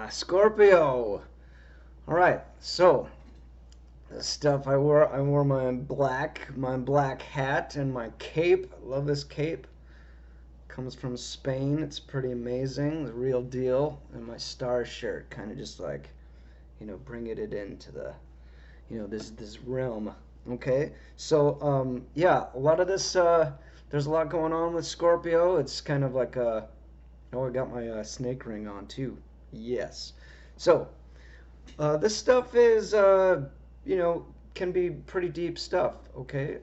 Scorpio. All right, so the stuff I wore my black hat and my cape. I love this cape. Comes from Spain. It's pretty amazing, the real deal. And my star shirt, kind of just like, bringing it into the, this realm. Okay, so yeah, a lot of this. There's a lot going on with Scorpio. It's kind of like a. Oh, I got my snake ring on too. Yes. So this stuff is, can be pretty deep stuff, okay?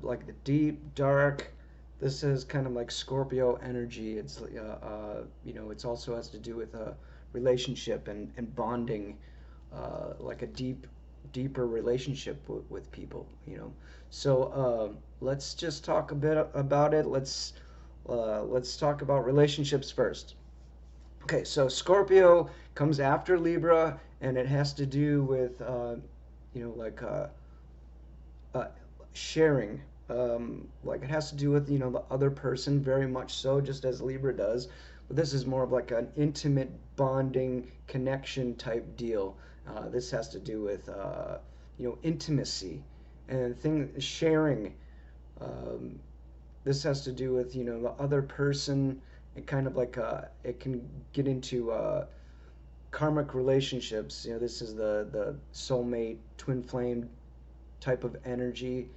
Like the deep, dark. This is kind of like Scorpio energy. It's also has to do with a relationship and bonding, like a deeper relationship with people, So let's just talk a bit about it. Let's talk about relationships first. Okay, so Scorpio comes after Libra, and it has to do with, like uh, sharing. Like it has to do with, the other person very much so, just as Libra does. But this is more of like an intimate bonding connection type deal. This has to do with, intimacy and sharing. Um, this has to do with, the other person. It kind of like it can get into karmic relationships. This is the soulmate twin flame type of energy.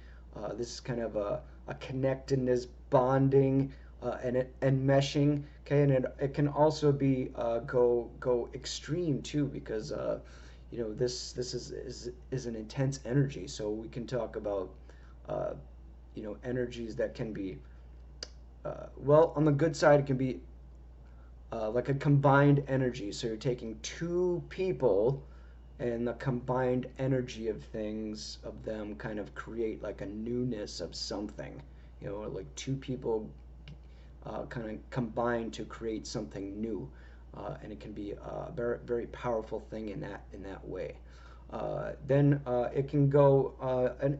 This is kind of a connectedness, bonding, and meshing. Okay, and it can also be go extreme too, because this is an intense energy. So we can talk about uh, energies that can be, well, on the good side, it can be like a combined energy. So you're taking two people, and the combined energy of things, of them, kind of create like a newness of something. Like two people kind of combine to create something new, and it can be a very very powerful thing in that way. Then it can go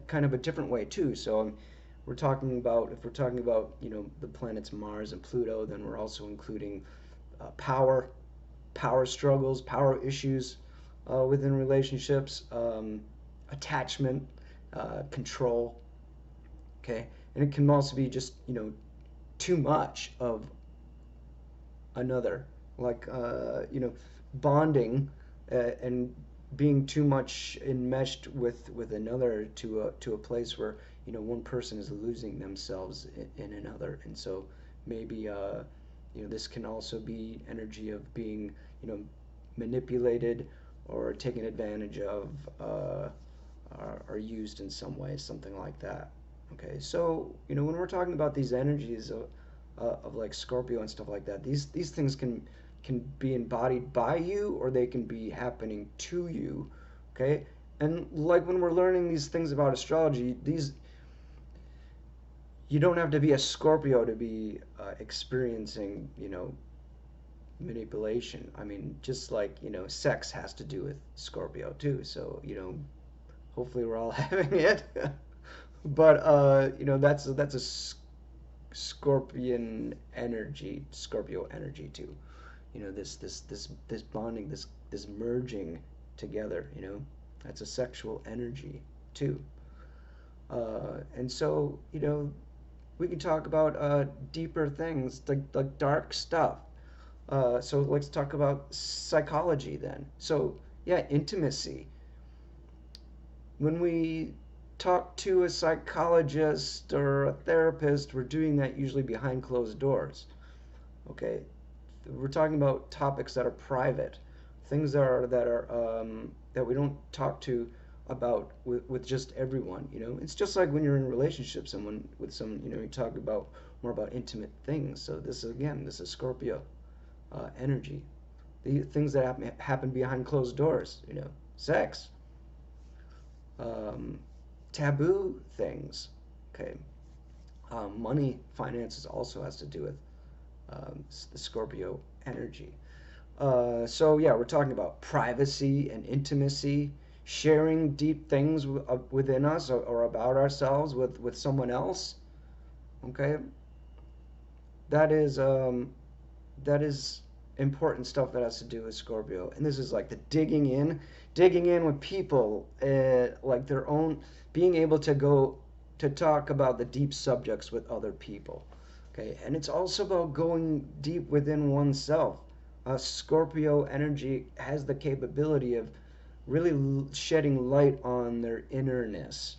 kind of a different way too. So we're talking about if we're talking about the planets Mars and Pluto, then we're also including power struggles, power issues within relationships, attachment, control. Okay, and it can also be just too much of another, like bonding, and being too much enmeshed with another to a place where one person is losing themselves in another. And so maybe this can also be energy of being manipulated or taken advantage of, or used in some way, something like that. Okay, so when we're talking about these energies of like Scorpio and stuff like that, these things can be embodied by you, or they can be happening to you. Okay, and like when we're learning these things about astrology, these you don't have to be a Scorpio to be experiencing manipulation. I mean, just like sex has to do with Scorpio too. So hopefully we're all having it. But that's a Scorpio energy too. This bonding, this merging together. That's a sexual energy too. And so we can talk about deeper things, like dark stuff. So let's talk about psychology then. So yeah, intimacy. When we talk to a psychologist or a therapist, we're doing that usually behind closed doors. Okay, we're talking about topics that are private, things that we don't talk to about with just everyone. It's just like when you're in a relationship, you talk about more about intimate things. So this is Scorpio energy. The things that happen behind closed doors. Sex, um, taboo things. Okay, money, finances also has to do with the Scorpio energy. So yeah, we're talking about privacy and intimacy, sharing deep things within us, or about ourselves with someone else. Okay, that is that is important stuff that has to do with Scorpio, and this is like the digging in with people, like their own, being able to go to talk about the deep subjects with other people. Okay, and it's also about going deep within oneself. Scorpio energy has the capability of really shedding light on their innerness.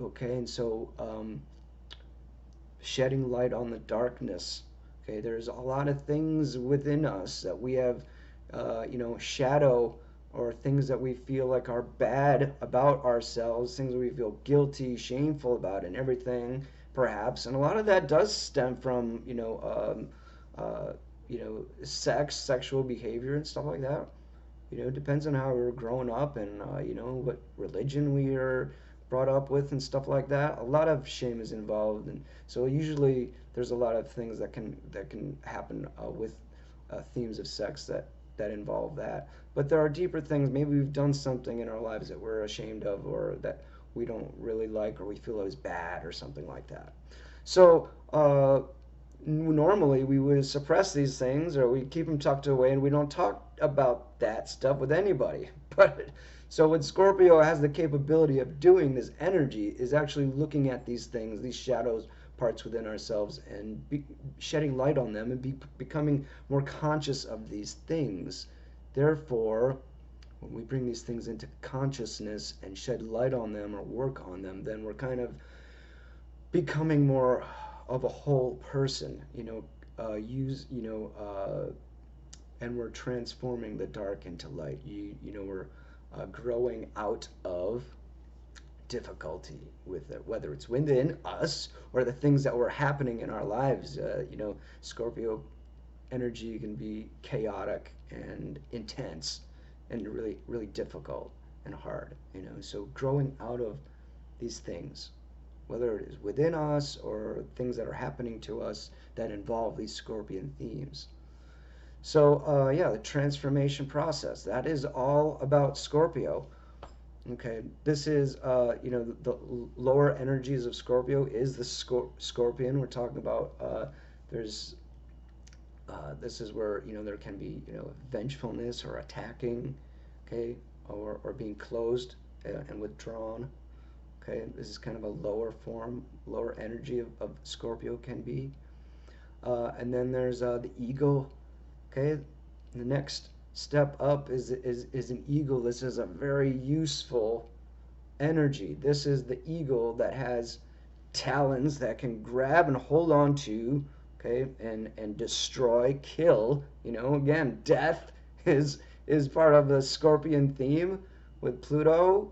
Okay, and so shedding light on the darkness. Okay, there's a lot of things within us that we have, shadow, or things that we feel like are bad about ourselves, things that we feel guilty, shameful about, and everything, perhaps. And a lot of that does stem from, sexual behavior and stuff like that. It depends on how we're growing up, and what religion we are brought up with and stuff like that. A lot of shame is involved, and so usually there's a lot of things that can happen with themes of sex that involve that. But there are deeper things. Maybe we've done something in our lives that we're ashamed of, or that we don't really like, or we feel it was bad, or something like that. So normally we would suppress these things, or we keep them tucked away, and we don't talk about that stuff with anybody. But so what Scorpio has the capability of doing, this energy, is actually looking at these things, these shadows, parts within ourselves, and shedding light on them, and becoming more conscious of these things. Therefore, when we bring these things into consciousness and shed light on them or work on them, then we're kind of becoming more of a whole person, and we're transforming the dark into light. We're growing out of difficulty with it, whether it's within us or the things that were happening in our lives. Scorpio energy can be chaotic and intense and really, really difficult and hard. So growing out of these things, whether it is within us or things that are happening to us that involve these Scorpion themes. So, yeah, the transformation process. That is all about Scorpio. Okay, this is, the lower energies of Scorpio is the Scorpion. We're talking about, this is where, there can be, vengefulness or attacking, okay, or being closed and withdrawn. Okay, this is kind of a lower form, lower energy of Scorpio can be. And then there's the eagle. Okay, the next step up is an eagle. This is a very useful energy. This is the eagle that has talons that can grab and hold on to, okay, and destroy, kill. Again, death is part of the Scorpion theme with Pluto.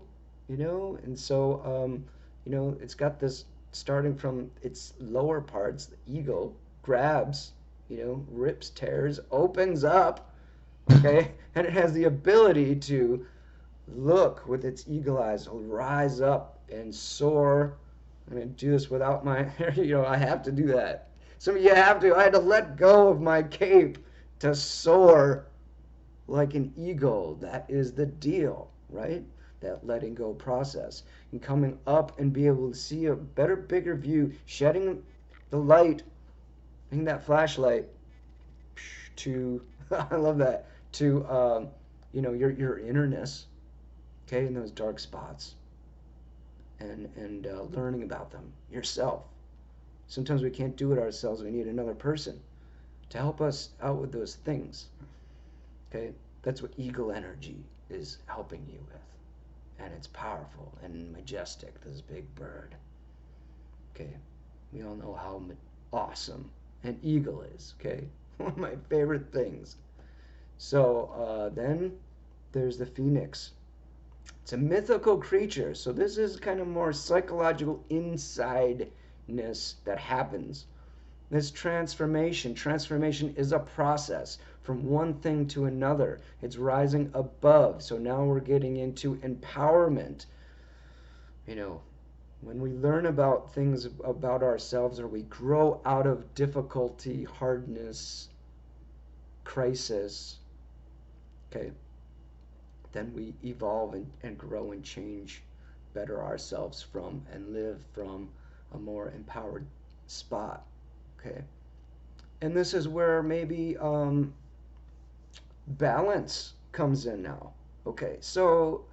And so it's got this, starting from its lower parts. The eagle grabs, rips, tears, opens up, okay, and it has the ability to look with its eagle eyes, rise up and soar. I'm going to do this without my, I have to do that. Some of you have to. I had to let go of my cape to soar like an eagle. That is the deal, right? That letting go process. And coming up and be able to see a better, bigger view, shedding the light, bring that flashlight to, I love that, to, your innerness, okay, in those dark spots, and learning about them yourself. Sometimes we can't do it ourselves. We need another person to help us out with those things. Okay, that's what eagle energy is helping you with. And it's powerful and majestic, this big bird. Okay, we all know how awesome an eagle is, okay? One of my favorite things. So then there's the phoenix. It's a mythical creature, so this is kind of more psychological insideness that happens. This transformation is a process from one thing to another. It's rising above. So now we're getting into empowerment. When we learn about things about ourselves, or we grow out of difficulty, hardness, crisis, okay, then we evolve and grow and change, better ourselves from, and live from a more empowered spot. Okay, and this is where maybe balance comes in now. Okay, so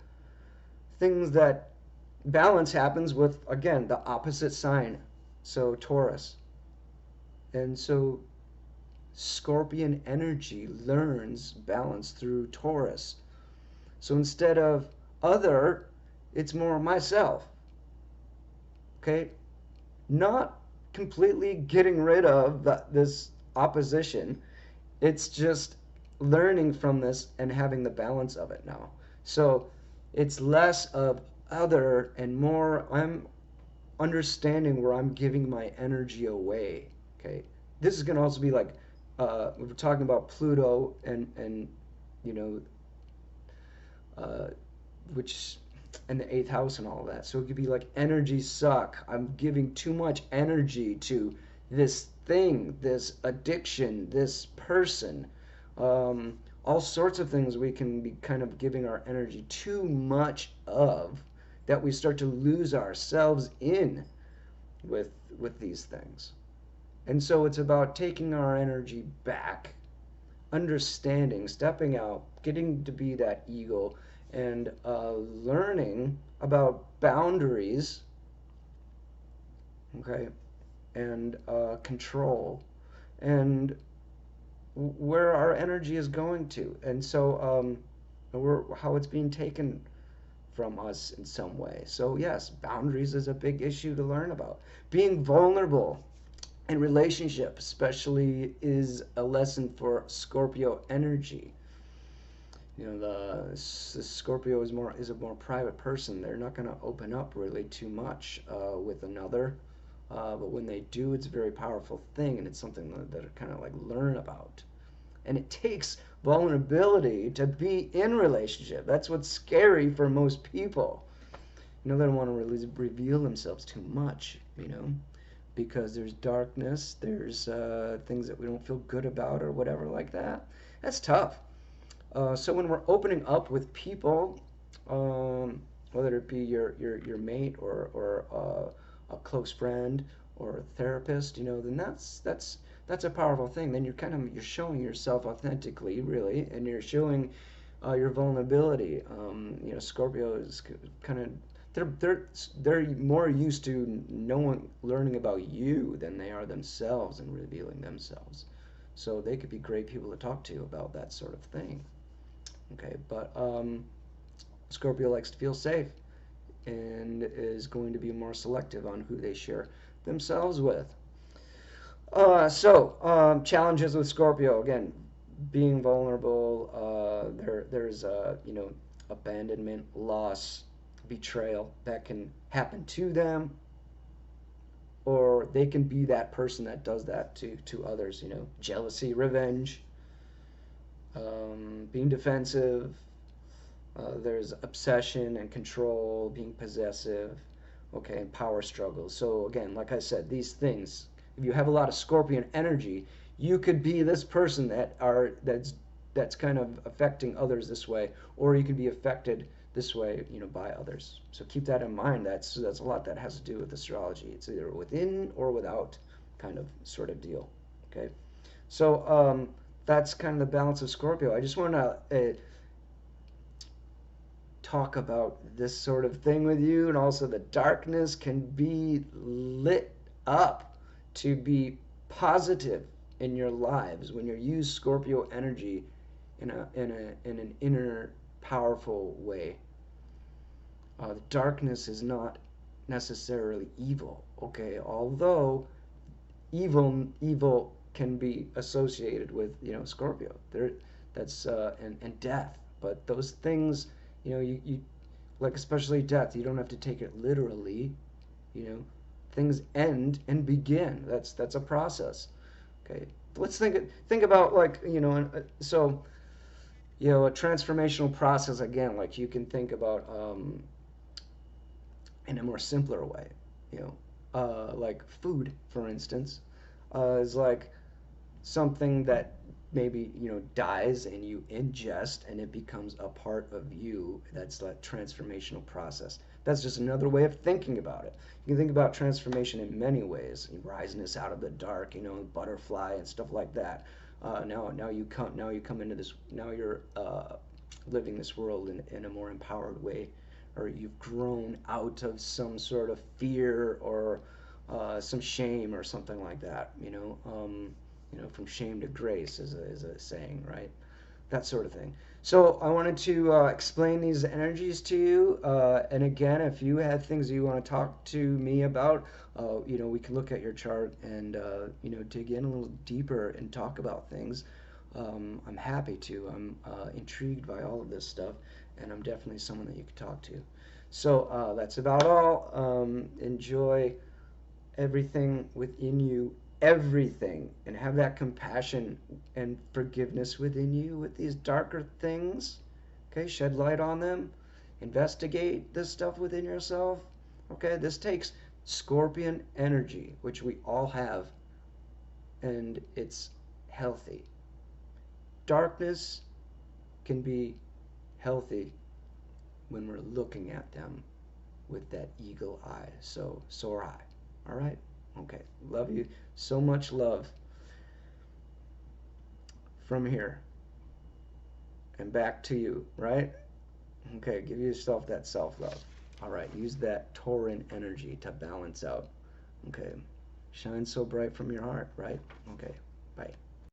things that balance happens with, again, the opposite sign, so Taurus. And so Scorpion energy learns balance through Taurus. So instead of other, it's more myself. Okay? Not completely getting rid of this opposition. It's just learning from this and having the balance of it now. So it's less of other and more I'm understanding where I'm giving my energy away. Okay? This is going to also be like we were talking about Pluto and you know which and the eighth house and all of that. So it could be like energy suck. I'm giving too much energy to this thing, this addiction, this person, all sorts of things we can be kind of giving our energy too much of, that we start to lose ourselves in with these things. And so it's about taking our energy back, understanding, stepping out, getting to be that eagle, and learning about boundaries, okay, and control, and where our energy is going to, and so how it's being taken from us in some way. So yes, boundaries is a big issue to learn about. Being vulnerable in relationship, especially, is a lesson for Scorpio energy. You know, the Scorpio is a more private person. They're not going to open up really too much with another, but when they do, it's a very powerful thing, and it's something that I kind of like learn about. And it takes vulnerability to be in relationship. That's what's scary for most people. You know, they don't want to really reveal themselves too much. You know, because there's darkness, there's things that we don't feel good about or whatever like that. That's tough. So when we're opening up with people, whether it be your mate or a close friend or a therapist, you know, then that's a powerful thing. Then you're showing yourself authentically, really, and you're showing your vulnerability. You know, Scorpio is kind of they're more used to learning about you than they are themselves and revealing themselves. So they could be great people to talk to about that sort of thing. Okay, but Scorpio likes to feel safe and is going to be more selective on who they share themselves with. Challenges with Scorpio, again, being vulnerable. There's you know, abandonment, loss, betrayal that can happen to them, or they can be that person that does that to others. You know, jealousy, revenge, being defensive. There's obsession and control, being possessive, okay, and power struggles. So again, like I said, these things, if you have a lot of Scorpion energy, you could be this person that's kind of affecting others this way, or you could be affected this way, you know, by others. So keep that in mind. That's a lot that has to do with astrology. It's either within or without kind of sort of deal. Okay, so that's kind of the balance of Scorpio. I just want to talk about this sort of thing with you, and also the darkness can be lit up to be positive in your lives when you use Scorpio energy in an inner powerful way. The darkness is not necessarily evil, okay? Although evil can be associated with, you know, Scorpio. That's and death. But those things, you know, you like, especially death, you don't have to take it literally. You know, things end and begin. That's a process. Okay, let's think about, like, you know, so, you know, a transformational process, again, like you can think about in a more simpler way. You know, like food, for instance, is like something that maybe, you know, dies and you ingest and it becomes a part of you. That's that transformational process. That's just another way of thinking about it. You can think about transformation in many ways. Rising us out of the dark, you know, butterfly and stuff like that. Now you come into this. Now you're living this world in a more empowered way, or you've grown out of some sort of fear or some shame or something like that. From shame to grace is a saying, right? That sort of thing. So I wanted to explain these energies to you. And again, if you have things that you want to talk to me about, we can look at your chart and dig in a little deeper and talk about things. I'm happy to. I'm intrigued by all of this stuff, and I'm definitely someone that you can talk to. So that's about all. Enjoy everything within you, everything, and have that compassion and forgiveness within you with these darker things. Okay, shed light on them, investigate this stuff within yourself. Okay, this takes scorpion energy, which we all have, and it's healthy. Darkness can be healthy when we're looking at them with that eagle eye. So, sore eye. All right? Okay. Love you. So much love from here and back to you, right? Okay. Give yourself that self love. All right. Use that Tauran energy to balance out. Okay. Shine so bright from your heart, right? Okay. Bye.